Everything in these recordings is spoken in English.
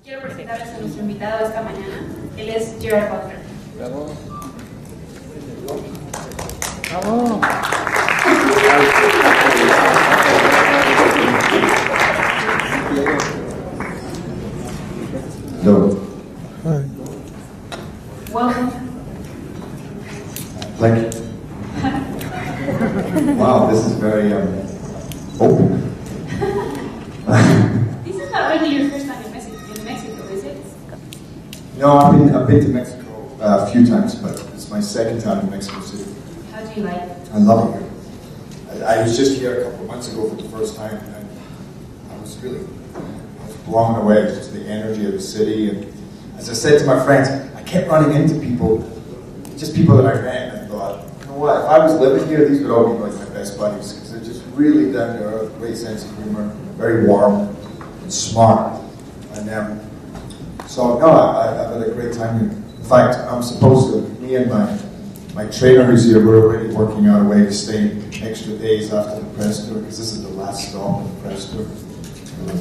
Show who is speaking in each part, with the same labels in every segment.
Speaker 1: Quiero presentarles a nuestro invitado esta mañana. Él es Gerard Butler.
Speaker 2: Bravo. Bravo.
Speaker 3: Hello.
Speaker 2: Hi.
Speaker 1: Welcome.
Speaker 3: Thank you. Wow, this is very open.
Speaker 1: This is not really your first time in Mexico, is it?
Speaker 3: No, I've been to Mexico a few times, but it's my second time in Mexico City.
Speaker 1: How do you like it?
Speaker 3: I love it here. I was just here a couple of months ago for the first time, and I was blown away. Just the energy of the city, and as I said to my friends, I kept running into people, just people that I met, and I thought, you know what? If I was living here, these would all be like my best buddies because they're just really down to earth, great sense of humor, very warm and smart, and so no, I've had a great time here. In fact, I'm supposed to, me and my trainer who's here, we're already working out a way to stay extra days after the press tour because this is the last stop of the press tour.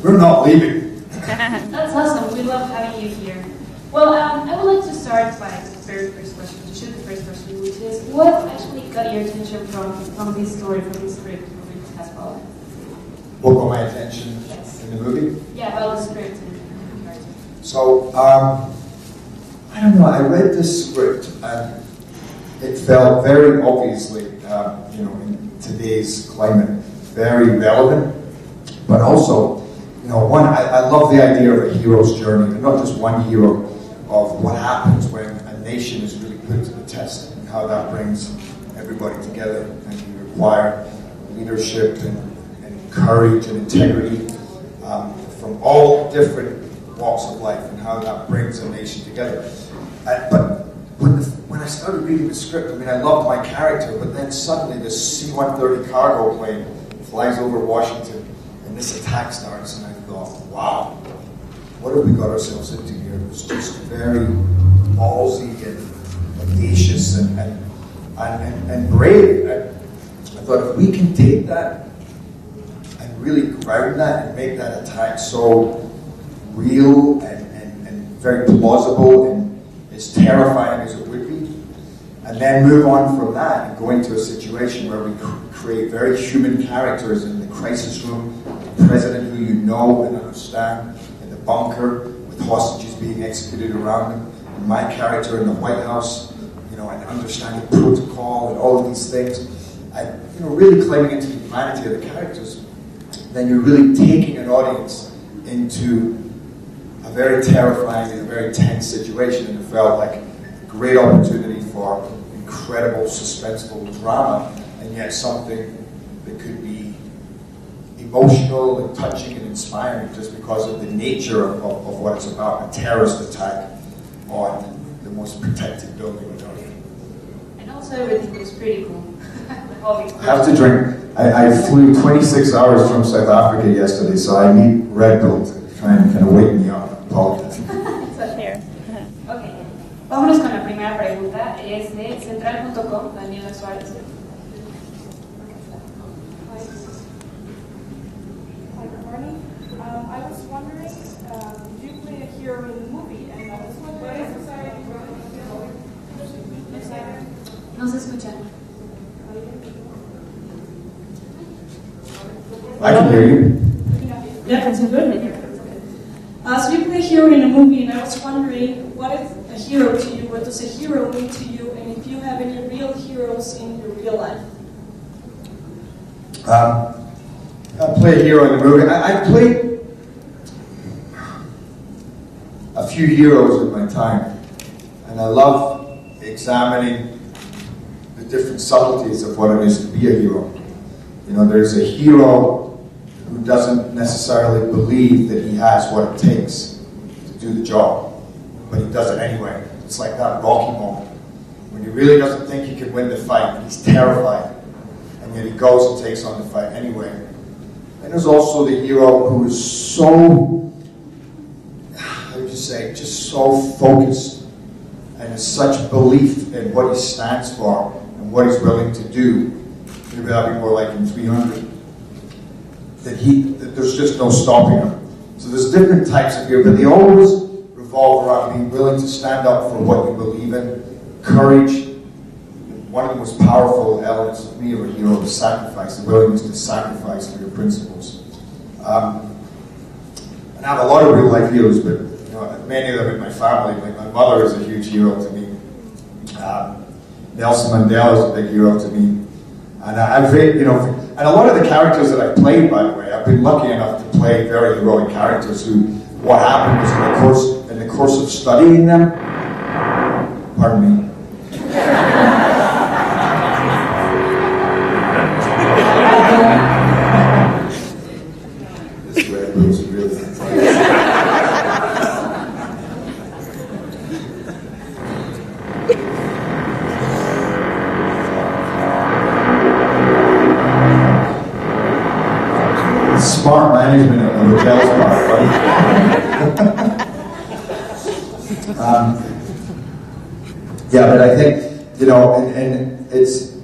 Speaker 3: We're not leaving.
Speaker 1: That's awesome. We love having you here. Well, I would like to start by the very first question, to shoot the first question, which is, what actually got your attention from this story, from this script, from this Castle?
Speaker 3: What got my attention
Speaker 1: Yes.
Speaker 3: in the movie?
Speaker 1: Yeah, about the script and the character.
Speaker 3: So, I don't know, I read this script and it felt very obviously, in today's climate, very relevant, but also, I love the idea of a hero's journey, and not just one hero, of what happens when a nation is really put to the test, and how that brings everybody together, and you require leadership and courage and integrity from all different walks of life, and how that brings a nation together. But when I started reading the script, I loved my character, but then suddenly this C-130 cargo plane flies over Washington, and this attack starts, and I thought, wow, what have we got ourselves into here? It was just very ballsy and audacious and brave. I thought, if we can take that and really ground that and make that attack so real and very plausible and as terrifying as it would be, and then move on from that and go into a situation where we create very human characters in the crisis room, the president who you know and understand, in the bunker with hostages being executed around him, and my character in the White House, and understanding protocol and all of these things, and really climbing into the humanity of the characters, then you're really taking an audience into a very terrifying and a very tense situation, and it felt like a great opportunity for incredible suspenseful drama, and yet something that could be emotional and touching and inspiring just because of the nature of what it's about, a terrorist attack on the most protected building on earth.
Speaker 1: And also everything was pretty cool.
Speaker 3: I have to drink. I flew 26 hours from South Africa yesterday, so I need Red Bull to try and kind of wake me up. Apologize.
Speaker 1: Ok. Vámonos con la primera pregunta. Es de CineNT.com, Daniela Suárez.
Speaker 4: Hi, good morning. I was wondering, do you play a hero in the movie? And I was wondering,
Speaker 1: No se escucha.
Speaker 3: I can hear you.
Speaker 4: yeah, it's good. So you play a hero in a movie, and I was wondering, what is a hero to you? What does a hero mean to you? And if you have any real heroes in your real life?
Speaker 3: I play a hero in the movie. I played a few heroes in my time, and I love examining the different subtleties of what it is to be a hero. There's a hero who doesn't necessarily believe that he has what it takes to do the job, but he does it anyway. It's like that Rocky moment, when he really doesn't think he can win the fight, and he's terrified, and yet he goes and takes on the fight anyway. And there's also the hero who is so, how would you say, just so focused, and has such belief in what he stands for, and what he's willing to do. Maybe that'd be more like in 300. That there's just no stopping him. So there's different types of hero, but they always revolve around being willing to stand up for what you believe in, courage. One of the most powerful elements of me of a hero is sacrifice, the willingness to sacrifice for your principles. And I have a lot of real life heroes, but many of them in my family. Like my mother is a huge hero to me. Nelson Mandela is a big hero to me. And I've read, and a lot of the characters that I've played, by the way, I've been lucky enough to play very heroic characters who, what happened was in the course of studying them, pardon me. This red rose is really smart management of the hotel's part, right? Yeah, but I think, and it's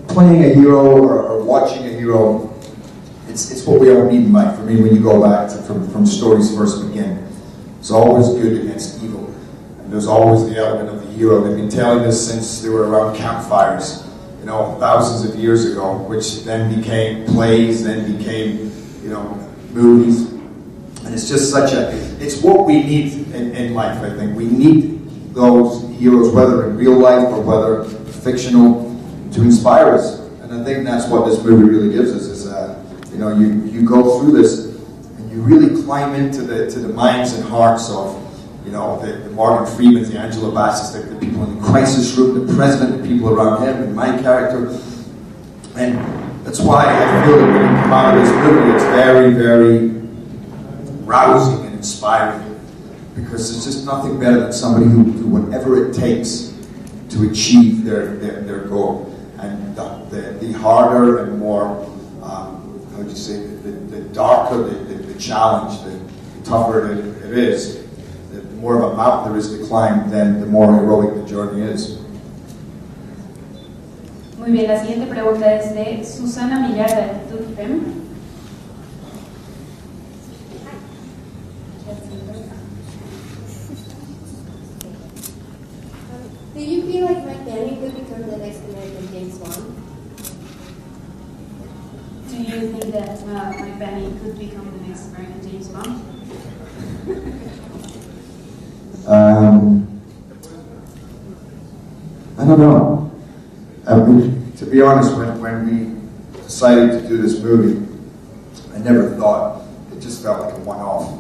Speaker 3: playing a hero or watching a hero, it's what we all need in life. For me, when you go back from stories first begin, it's always good against evil. And there's always the element of the hero. They've been telling this since they were around campfires. Thousands of years ago, which then became plays, then became, movies. And it's just it's what we need in life, I think. We need those heroes, whether in real life or whether fictional, to inspire us. And I think that's what this movie really gives us, is you go through this and you really climb into the minds and hearts of the Morgan Freemans, the Angela Bassett's, the people in the crisis room, the president, the people around him, and my character. And that's why I feel that when you come out of this movie, it's very, very rousing and inspiring. Because there's just nothing better than somebody who will do whatever it takes to achieve their goal. And the harder and more, the darker the challenge, the tougher it is, the more of a mount there is to climb, then the more heroic the journey is.
Speaker 1: Muy bien, la siguiente pregunta es de Susana Millar de Actitud FEM.
Speaker 5: Do you feel like Mike Benny could become the next American James Bond?
Speaker 1: Do you think that Mike Benny could become the next American James Bond?
Speaker 3: I don't know. To be honest, when we decided to do this movie, I never thought, it just felt like a one-off.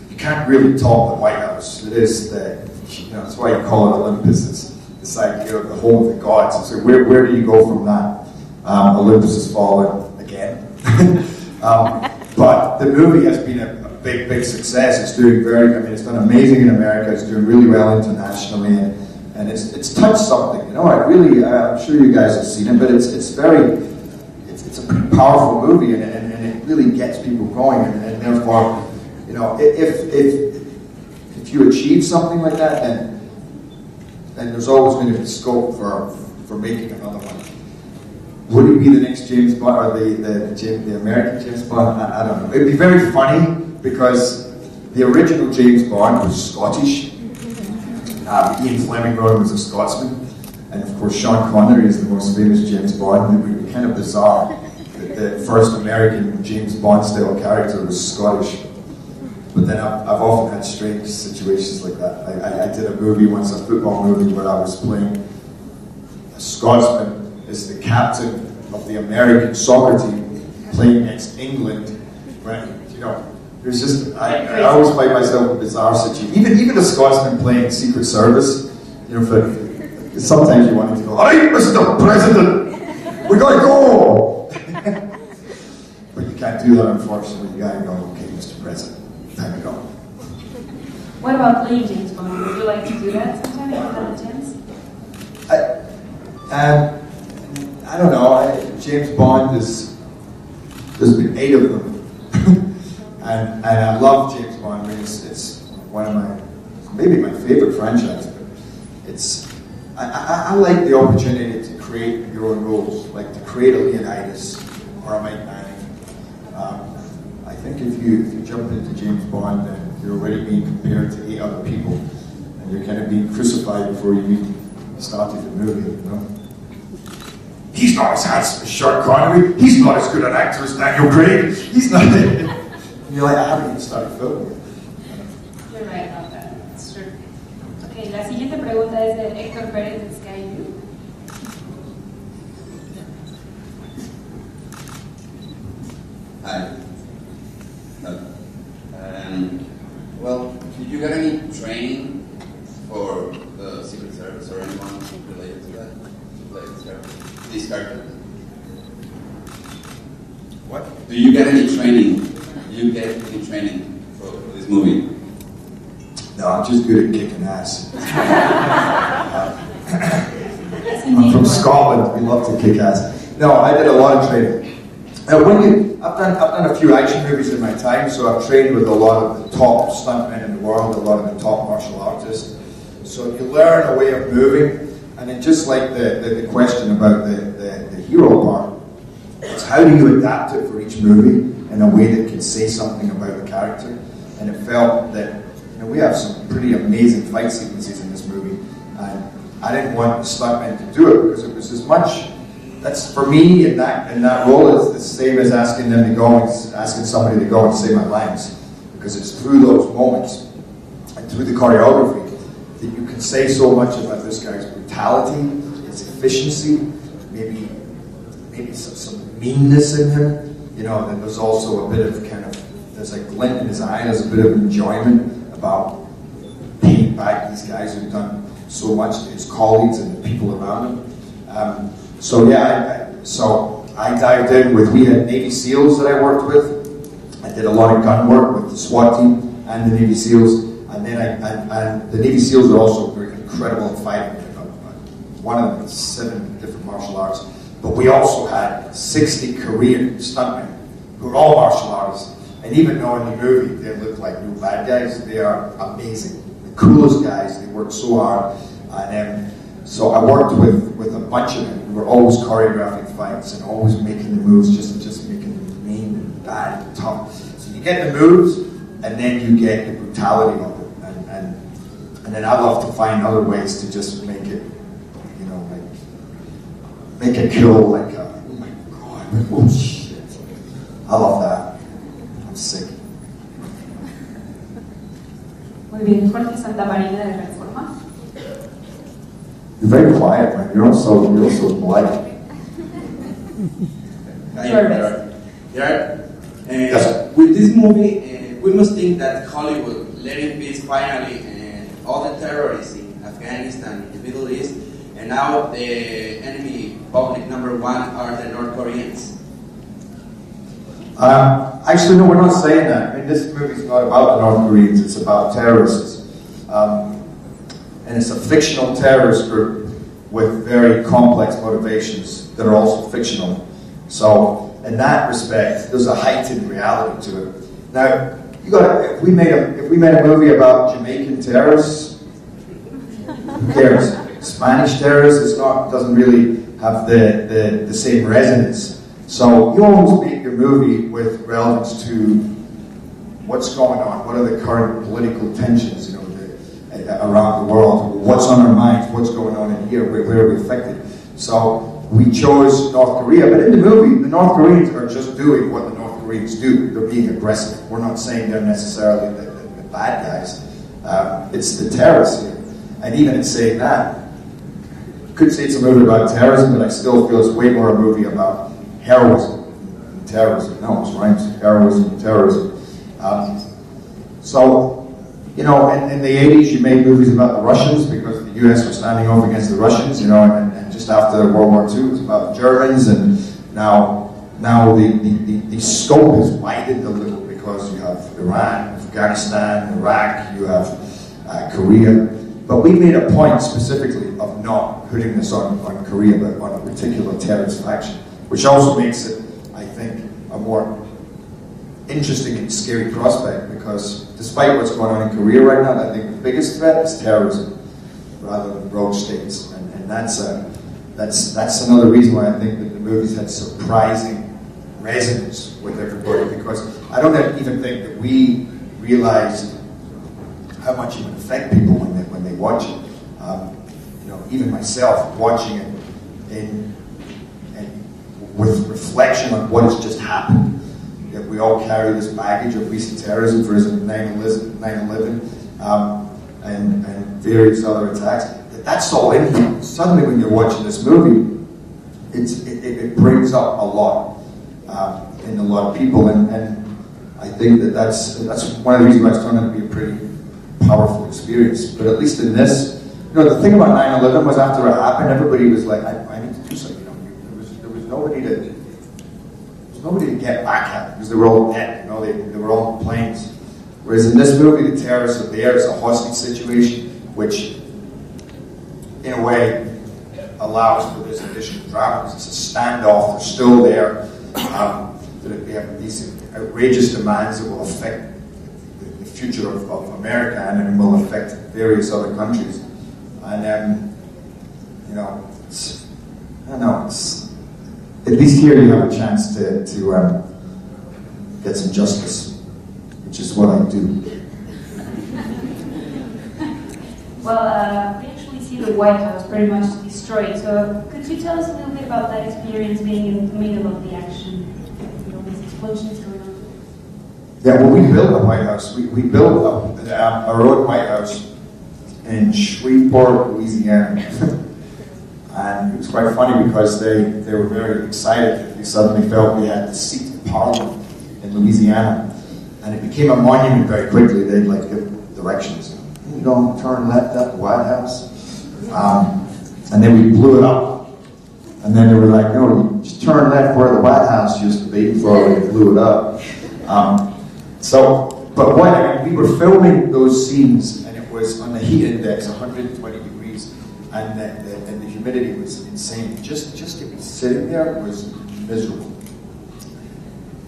Speaker 3: You can't really top the White House. It is that's why you call it Olympus. It's this idea of the home of the gods. So where do you go from that? Olympus has fallen again. But the movie has been a big, big success. It's doing it's done amazing in America. It's doing really well internationally, and it's touched something. I'm sure you guys have seen it, but it's a pretty powerful movie, and it really gets people going, and therefore, if you achieve something like that, then there's always going to be scope for making another one. Would it be the next James Bond, or the American James Bond? I don't know. It'd be very funny, because the original James Bond was Scottish. Ian Fleming wrote him as a Scotsman. And of course, Sean Connery is the most famous James Bond. It would be kind of bizarre that the first American James Bond style character was Scottish. But then I've often had strange situations like that. I did a movie once, a football movie, where I was playing a Scotsman as the captain of the American soccer team playing against England. When, there's just, I always find myself in bizarre situations. Even a Scotsman playing Secret Service, sometimes you want him to go, "Alright, Mr. President, we gotta go!" But you can't do that, unfortunately. You gotta go, "Okay, Mr. President, time to go."
Speaker 1: What about playing James Bond? Would you like to do that sometime if you had a chance?
Speaker 3: I don't know. James Bond there's been 8 of them. And I love James Bond. It's one of maybe my favorite franchise. But I like the opportunity to create your own roles, like to create a Leonidas or a Mike Manning. think if you jump into James Bond, then you're already being compared to 8 other people, and you're kind of being crucified before you even started the movie, you know? He's not as handsome as Sean Connery. He's not as good an actor as Daniel Craig. He's not. And you're like, I haven't even started filming.
Speaker 1: You're right about that. It's true. Okay, la siguiente pregunta es de Héctor Pérez de SkyU.
Speaker 6: Hi. Well, did you get any training for the Secret Service or anyone related to that? To play this character?
Speaker 3: What?
Speaker 6: Do you get any training? Do you get any training for this movie?
Speaker 3: No, I'm just good at kicking ass. I'm from Scotland. We love to kick ass. No, I did a lot of training. I've done a few action movies in my time, so I've trained with a lot of the top stuntmen in the world, a lot of the top martial artists. So you learn a way of moving, and then just like the question about the hero part, it's how do you adapt it for each movie in a way that can say something about the character. And it felt that we have some pretty amazing fight sequences in this movie, and I didn't want the stuntmen to do it because it was as much. That's for me in that role is the same as asking somebody to go and say my lines, because it's through those moments and through the choreography that you can say so much about this guy's brutality, his efficiency, maybe some meanness in him. Then there's also a bit of there's a glint in his eye, there's a bit of enjoyment about paying back these guys who've done so much to his colleagues and the people around him. So I dived in we had Navy SEALs that I worked with. I did a lot of gun work with the SWAT team and the Navy SEALs, and then the Navy SEALs are also very incredible at fighting. One of them 7 different martial arts, but we also had 60 Korean stuntmen who are all martial artists. And even though in the movie they look like real bad guys, they are amazing, the coolest guys. They work so hard, and so I worked with a bunch of them. We were always choreographing fights and always making the moves, just making them mean and bad and tough. So you get the moves, and then you get the brutality of it. And then I love to find other ways to just make it, make it cool, like, oh my God, oh shit. I love that. I'm sick.
Speaker 1: Muy bien, Jorge Santamarina de Reforma.
Speaker 3: You're very quiet, man. You're also polite.
Speaker 6: Gerard.
Speaker 3: Yes.
Speaker 6: With this movie, we must think that Hollywood let in peace finally all the terrorists in Afghanistan, in the Middle East, and now the enemy public number 1 are the North Koreans.
Speaker 3: Actually, no, we're not saying that. I mean, this movie's not about the North Koreans. It's about terrorists. And it's a fictional terrorist group with very complex motivations that are also fictional. So, in that respect, there's a heightened reality to it. Now, if we made a movie about Jamaican terrorists, who cares? Spanish terrorists, doesn't really have the same resonance. So you always make your movie with relevance to what's going on, what are the current political tensions, around the world, what's on our minds, what's going on in here, where are we affected. So we chose North Korea, but in the movie, the North Koreans are just doing what the North Koreans do. They're being aggressive. We're not saying they're necessarily the bad guys. It's the terrorists here. And even in saying that, I could say it's a movie about terrorism, but I still feel it's way more a movie about heroism and terrorism. No, it rhymes. Heroism and terrorism. In the 80s, you made movies about the Russians because the US was standing off against the Russians, and just after World War II, it was about the Germans, and now the scope is widened a little because you have Iran, Afghanistan, Iraq, you have Korea. But we made a point specifically of not putting this on Korea, but on a particular terrorist faction, which also makes it, I think, a more interesting and scary prospect, because despite what's going on in Korea right now, I think the biggest threat is terrorism rather than rogue states, and that's another reason why I think that the movies had surprising resonance with everybody, because I don't even think that we realized how much it would affect people when they watch it. You know, even myself watching it with reflection on what has just happened. That we all carry this baggage of recent terrorism, for instance, 9/11, and various other attacks. That's all in here. Suddenly, when you're watching this movie, it brings up a lot in a lot of people, and I think that's one of the reasons why it's turned out to be a pretty powerful experience. But at least in this, you know, the thing about 9/11 was after it happened, everybody was like, I need to do something. You know, there was nobody to get back at because they were all dead. You know, they were all on planes. Whereas in this movie, the terrorists are there. It's a hostage situation, which in a way allows for this additional drama. It's a standoff. They're still there. They have these outrageous demands that will affect the future of America and will affect various other countries. And you know, I don't know. At least here you have a chance to get some justice, which is what I do.
Speaker 1: Well, we actually see the White House pretty much destroyed. So could you tell us a little bit about that experience being in the middle of the action? With all these explosions going on?
Speaker 3: Yeah, well, we built a White House. We built our own White House in Shreveport, Louisiana. And it was quite funny because they were very excited. They suddenly felt we had the seat of Parliament in Louisiana. And it became a monument very quickly. They'd like give directions. You don't turn left at the White House. And then we blew it up. And then they were like, no, you just turn left where the White House used to be before we blew it up. But we were filming those scenes, and it was on the heat index, 120 degrees, and the humidity was insane. Just to be sitting there was miserable.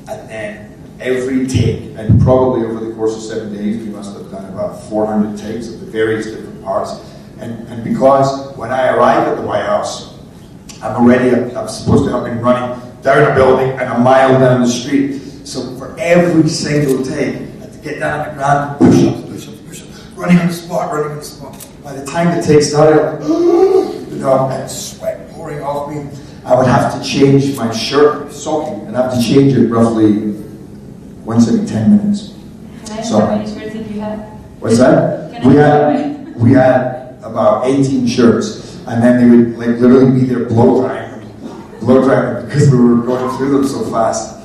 Speaker 3: And then every take, and probably over the course of 7 days, we must have done about 400 takes of the various different parts. And because when I arrive at the White House, I'm supposed to have been running down a building and a mile down the street. So for every single take, I had to get down on the ground, push ups, running on the spot. By the time the take started, you know, and sweat pouring off me, I would have to change my shirt, soaking, and I have to change it roughly once every 10 minutes.
Speaker 1: Can I ask how many shirts did you have?
Speaker 3: What's that? We had about 18 shirts, and then they would like literally be there blow drying because we were going through them so fast.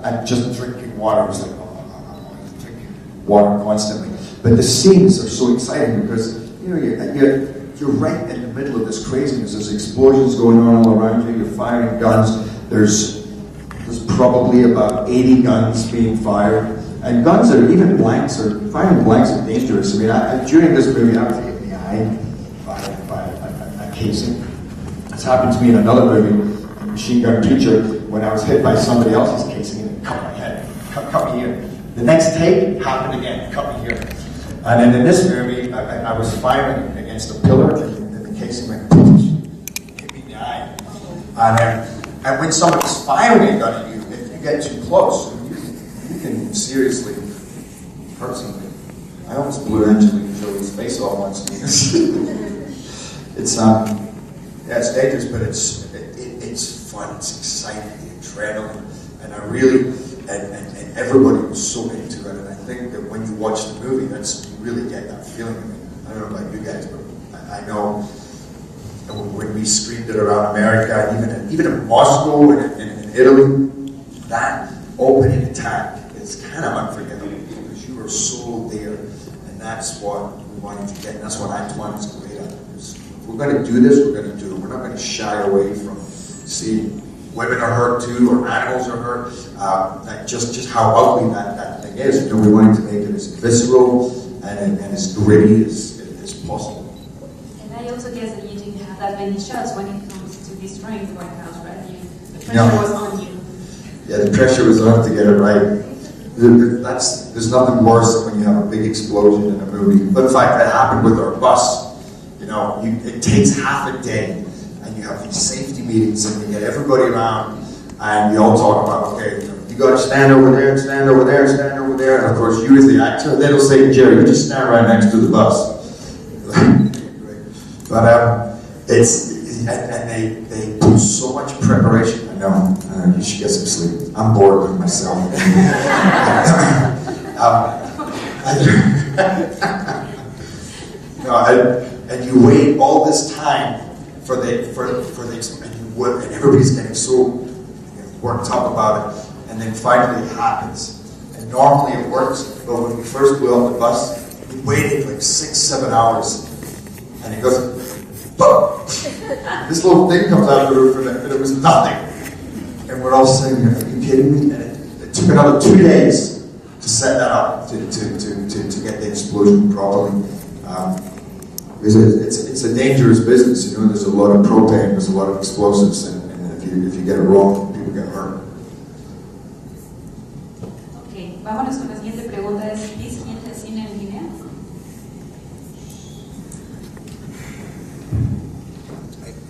Speaker 3: And just drinking water was like, drinking water constantly. But the scenes are so exciting because you know you're right in the middle of this craziness. There's explosions going on all around you. You're firing guns. There's probably about 80 guns being fired, and guns are even firing blanks are dangerous. I mean, during this movie, I was hit in the eye by a casing. It's happened to me in another movie, Machine Gun Preacher, when I was hit by somebody else's casing and it cut my head, cut me here. The next take happened again, cut me here. And then in this movie, I was firing against a pillar, and the casing went hit me in the eye. And when somebody's firing a gun at you, if you get too close, you can seriously hurt somebody. I almost blew Angelina Jolie's face off once. It's dangerous, but it's fun, it's exciting, the adrenaline, and and everybody was so into it. And I think that when you watch the movie, you really get that feeling of it. I don't know about you guys, but I know when we screened it around America, even in Moscow and in Italy, that opening attack is kind of unforgettable because you are so there, and that's what we wanted to get, and that's what Act 1 is great at. If we're going to do this, we're going to do it. We're not going to shy away from seeing women are hurt too, or animals are hurt. Just how ugly that thing is. You know, we wanted to make it as visceral and as gritty as possible.
Speaker 1: And I also guess that you didn't have that many shots when it comes to destroying the White House, right? The pressure was on you.
Speaker 3: Yeah, the pressure was on to get it right. There's nothing worse than when you have a big explosion in a movie. But in fact, that happened with our bus. You know, it takes half a day, and you have these safety meetings, and you get everybody around, and you all talk about, okay, you got to stand over there, and stand over there, and stand over there. And of course, you as the actor, they'll say, Jerry, you just stand right next to the bus. But and they do so much preparation. I know, you should get some sleep. I'm bored with myself. And you wait all this time for the and everybody's getting so worked up about it, and then finally it happens. And normally it works, but when we first flew on the bus, we waited like 6-7 hours, and it goes, boom! This little thing comes out of the roof, and it was nothing. And we're all saying, are you kidding me? And it took another 2 days to set that up, to get the explosion properly. It's a dangerous business, there's a lot of propane, there's a lot of explosives, and if you get it wrong, people get hurt.
Speaker 1: Ok, vámonos con la siguiente pregunta. ¿Es siguiente cine en línea?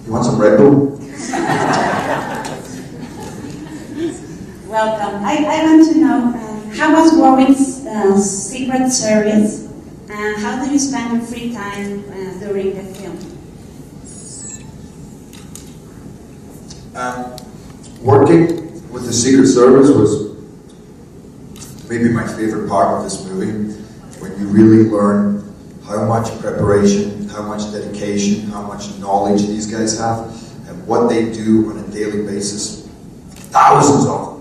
Speaker 3: You want some Red Bull?
Speaker 7: Welcome. I want to know how was Warwick's Secret Service, and how do you spend your free time during the film?
Speaker 3: Working with the Secret Service was maybe my favorite part of this movie, when you really learn how much preparation, how much dedication, how much knowledge these guys have, and what they do on a daily basis. Thousands of them.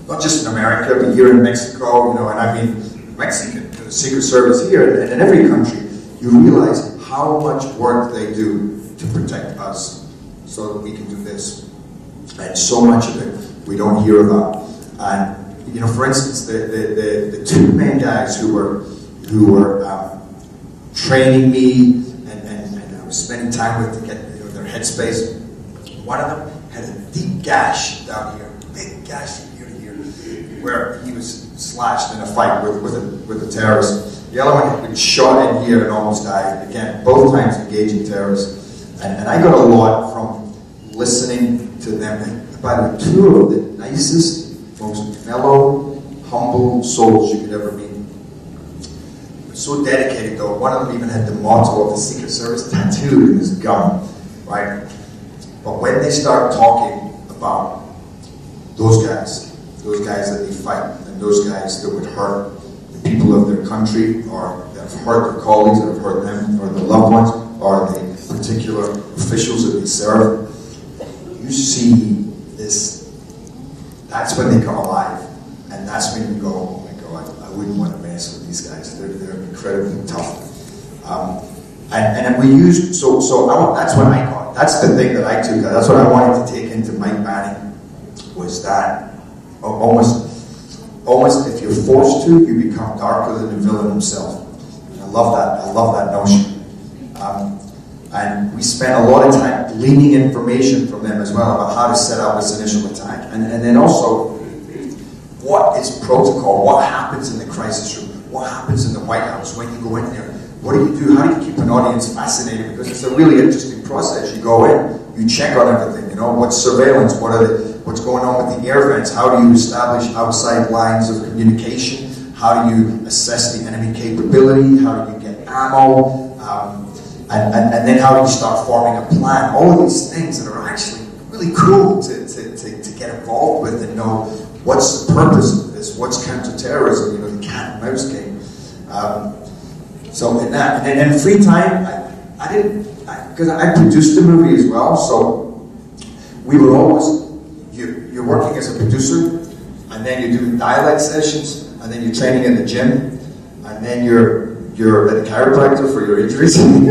Speaker 3: Not just in America, but here in Mexico, and I mean Mexican, the Secret Service here, and in every country, you realize how much work they do to protect us so that we can do this. And so much of it we don't hear about. And for instance, the two main guys who were training me and I was spending time with to get their headspace. One of them had a deep gash down here, big gash from here to here, where he was slashed in a fight with a terrorist. The other one had been shot in here and almost died. Again, both times engaging terrorists. And I got a lot from listening to them. And by the way, two of the nicest, most mellow, humble souls you could ever meet. So dedicated though. One of them even had the motto of the Secret Service tattooed in his gum, right? But when they start talking about those guys that they fight, and those guys that would hurt the people of their country, or that have hurt their colleagues, that have hurt them, or their loved ones, or the particular officials that they serve, you see this. That's when they come alive, and that's when you go, oh my God, I wouldn't want to mess with these guys. They're incredibly tough. And we use that's what I got. That's the thing that I took. That's what I wanted to take into Mike Banning, was that almost if you're forced to, you become darker than the villain himself. And I love that notion. And we spent a lot of time gleaning information from them as well about how to set up this initial attack. And then also, what is protocol? What happens in the crisis room? What happens in the White House when you go in there? What do you do? How do you keep an audience fascinated? Because it's a really interesting process. You go in, you check on everything. What's surveillance? What's going on with the air vents? How do you establish outside lines of communication? How do you assess the enemy capability? How do you get ammo? And then how do you start forming a plan? All of these things that are actually really cool to get involved with and know what's the purpose of this, what's counterterrorism, the cat and mouse game. So in that, and in free time, I didn't, because I produced the movie as well, so we were always, you're working as a producer, and then you're doing dialect sessions, and then you're training in the gym, and then you're at a chiropractor for your injuries, and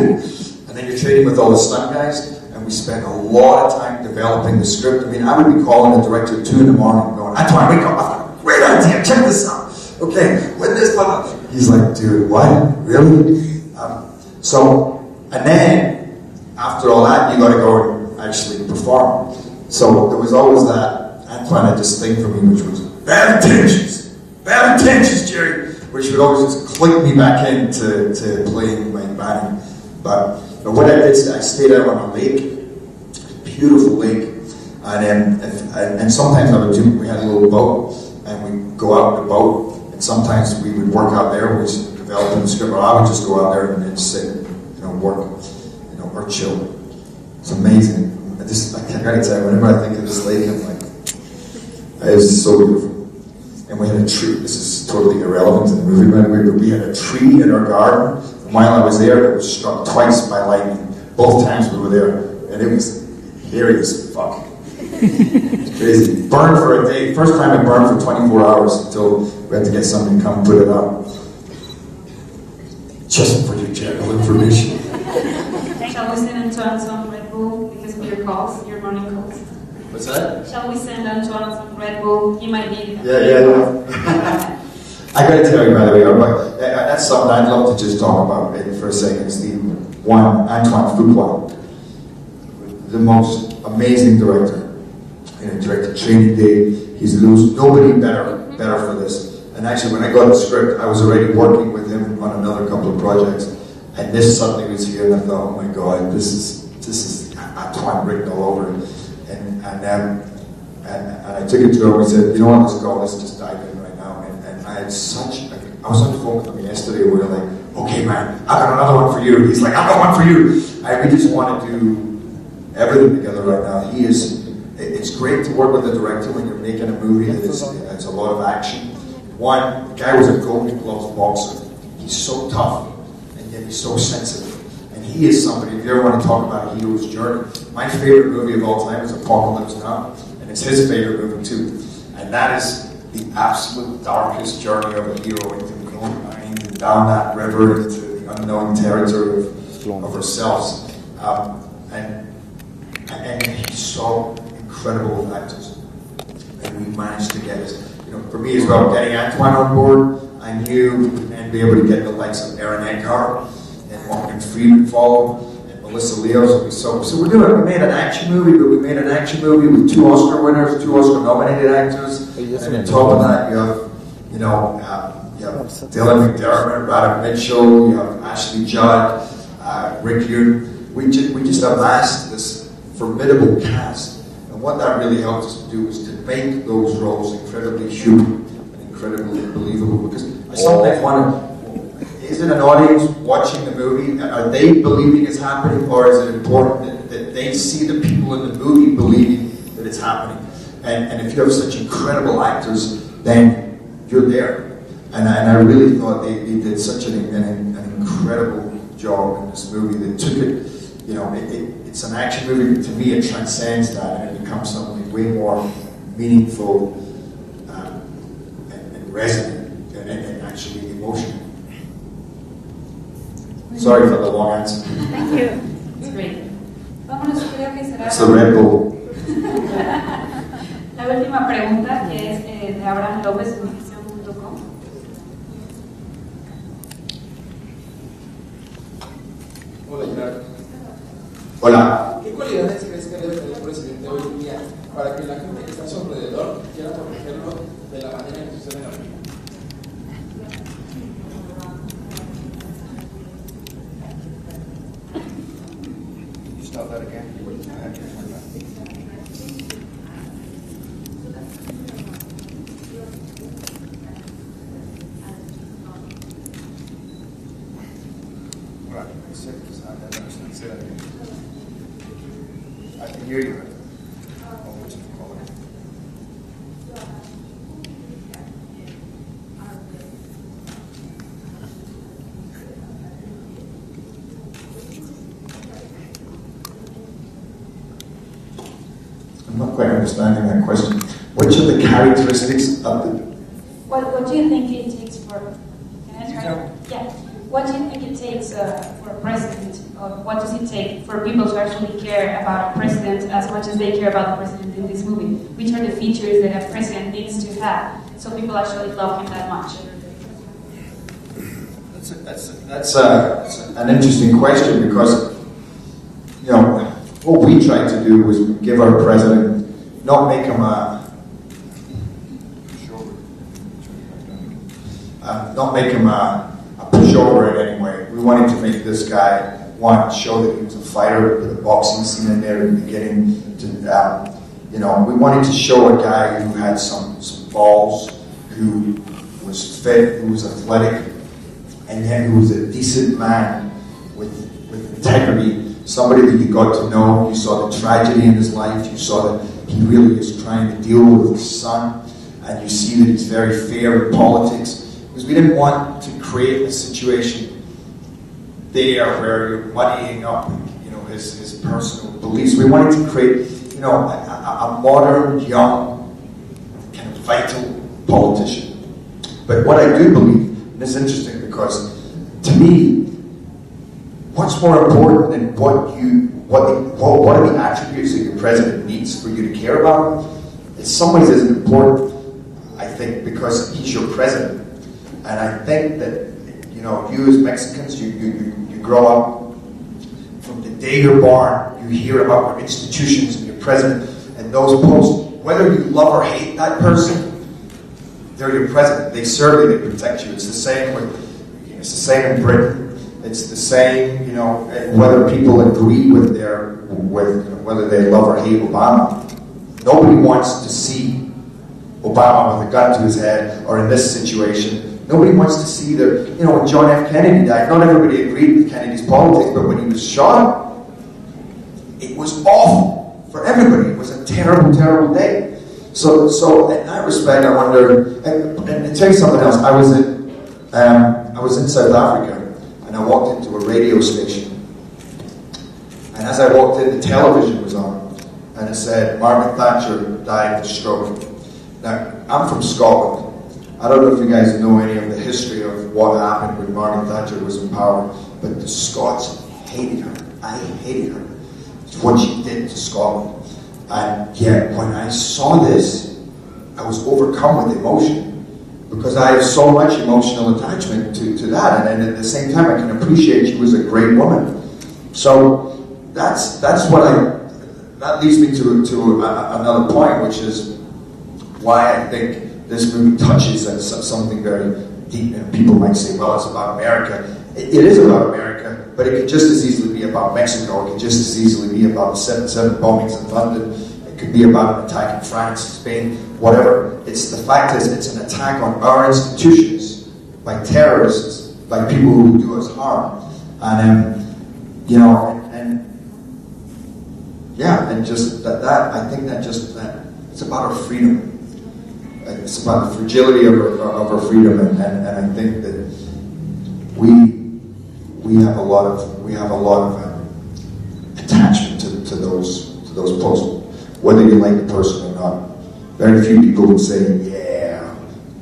Speaker 3: then you're training with all the stunt guys, and we spent a lot of time developing the script. I mean, I would be calling the director at 2 in the morning going, Antoine, wake up, I've got a great idea, check this out. Okay, when this part, he's like, dude, what? Really? And then, after all that, you gotta go and actually perform. So there was always that, Antoine had this thing for me, which was, bad intentions, Jerry, which would always just click me back into playing Mike Banning. But what I did is I stayed out on a lake, a beautiful lake, and sometimes we had a little boat, and we go out in the boat, and sometimes we would work out there, we was developing the script, or I would just go out there and then sit, work, or chill. It's amazing. I gotta tell you, whenever I think of this lake, I'm like, it's so beautiful. And we had a tree, this is totally irrelevant to the movie, by the way, but we had a tree in our garden. And while I was there, it was struck twice by lightning. Both times we were there, and it was hairy as fuck. It's crazy. Burned for a day. First time it burned for 24 hours until we had to get somebody to come put it out. Just for your general information.
Speaker 1: Shall we send Antoine some Red Bull because of your calls, your morning calls?
Speaker 3: What's that?
Speaker 1: Shall we send Antoine some Red Bull? He might need it.
Speaker 3: Yeah. I gotta tell you, by the way, that's something I'd love to just talk about for a second. It's the one, Antoine Fuqua, the most amazing director. He directed Training Day. He's nobody better for this. And actually, when I got the script, I was already working with him on another couple of projects. And this suddenly was here, and I thought, oh my God, this is Antoine written all over it. And I took it to him and we said, you know what, let's just dive in right now. And I was on the phone with him yesterday, and we were like, okay man, I got another one for you. He's like, I got one for you. We just want to do everything together right now. It's great to work with a director when you're making a movie that has a lot of action. One, the guy was a Golden Gloves boxer. He's so tough, and yet he's so sensitive. And he is somebody, if you ever want to talk about a hero's journey, my favorite movie of all time is Apocalypse Now, and it's his favorite movie too. And that is the absolute darkest journey of a hero into going down that river into the unknown territory of ourselves. And he's so incredible with actors. And we managed to get it. For me as well, getting Antoine on board, I knew and be able to get the likes of Aaron Eckhart and Morgan Freeman follow, and Melissa Leo. So we're doing it. We made an action movie, but we made an action movie with 2 Oscar winners, 2 Oscar nominated actors. And on top of that, you have Dylan McDermott, Radha Mitchell, you have Ashley Judd, Rick Yoon. We just amassed this formidable cast. And what that really helped us to do was to make those roles incredibly human and incredibly believable. Because I sometimes wonder, is it an audience watching the movie? Are they believing it's happening, or is it important that they see the people in the movie believing that it's happening? And if you have such incredible actors, then you're there. And I really thought they did such an incredible job in this movie. They took it, it's an action movie, but to me it transcends that, and it becomes something way more meaningful and resonant and actually emotional. Sorry for the long answer.
Speaker 1: Thank you. It's great. Vámonos, creo que será.
Speaker 3: That's the Red Bull.
Speaker 1: La última pregunta, que es de Abraham López de CineNT.com.
Speaker 8: Hola, Gerard.
Speaker 3: Hola.
Speaker 8: ¿Qué cualidades crees que debe tener un presidente hoy en día para que la gente que está a su alrededor quiera protegerlo de la manera en que sucede en la vida?
Speaker 3: Stop that again. Say that again. I can hear you. I'm not quite understanding that question. Which are the characteristics of the...
Speaker 1: What do you think it takes for... Can I try? Yeah. What do you think it takes for a president? Or what does it take for people to actually care about a president as much as they care about the president in this movie? Which are the features that a president needs to have so people actually love him that much?
Speaker 3: That's an interesting question, because what we tried to do was give our president, not make him a pushover in any way. We wanted to make this guy, show that he was a fighter with a boxing scene in there in the beginning. We wanted to show a guy who had some balls, who was fit, who was athletic, and yet who was a decent man with integrity, somebody that you got to know. You saw the tragedy in his life, you saw that he really is trying to deal with his son, and you see that he's very fair in politics, because we didn't want to create a situation there where you're muddying up, you know, his personal beliefs. We wanted to create, you know, a modern, young, kind of vital politician. But what I do believe, and this is interesting because to me, what's more important than what are the attributes that your president needs for you to care about him? In some ways, isn't important, I think, because he's your president. And I think that, you know, you as Mexicans, you grow up, from the day you're born, you hear about your institutions and your president and those posts. Whether you love or hate that person, they're your president. They serve you, they protect you. It's the same it's the same in Britain. It's the same, you know, whether people agree with whether they love or hate Obama. Nobody wants to see Obama with a gun to his head, or in this situation, nobody wants to see the, you know, when John F. Kennedy died, not everybody agreed with Kennedy's politics, but when he was shot, it was awful for everybody. It was a terrible, terrible day. So in that respect, I wonder, and tell you something else, I was in South Africa, and I walked into a radio station, and as I walked in, the television was on, and it said, Margaret Thatcher died of a stroke. Now, I'm from Scotland. I don't know if you guys know any of the history of what happened when Margaret Thatcher was in power, but the Scots hated her. I hated her. It's what she did to Scotland. And yet, when I saw this, I was overcome with emotion, because I have so much emotional attachment to that, and at the same time, I can appreciate she was a great woman. So that's that leads me to another point, which is why I think this movie touches on something very deep. And people might say, well, it's about America. It is about America, but it could just as easily be about Mexico. It could just as easily be about the 7/7 bombings in London. It could be about an attack in France, Spain, whatever. The fact is, it's an attack on our institutions by terrorists, by people who do us harm. And, you know, and just that I think that it's about our freedom. It's about the fragility of our freedom, and I think that we have a lot of attachment to those posts, whether you like the person or not. Very few people would say, "Yeah,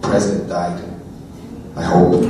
Speaker 3: the president died." I hope.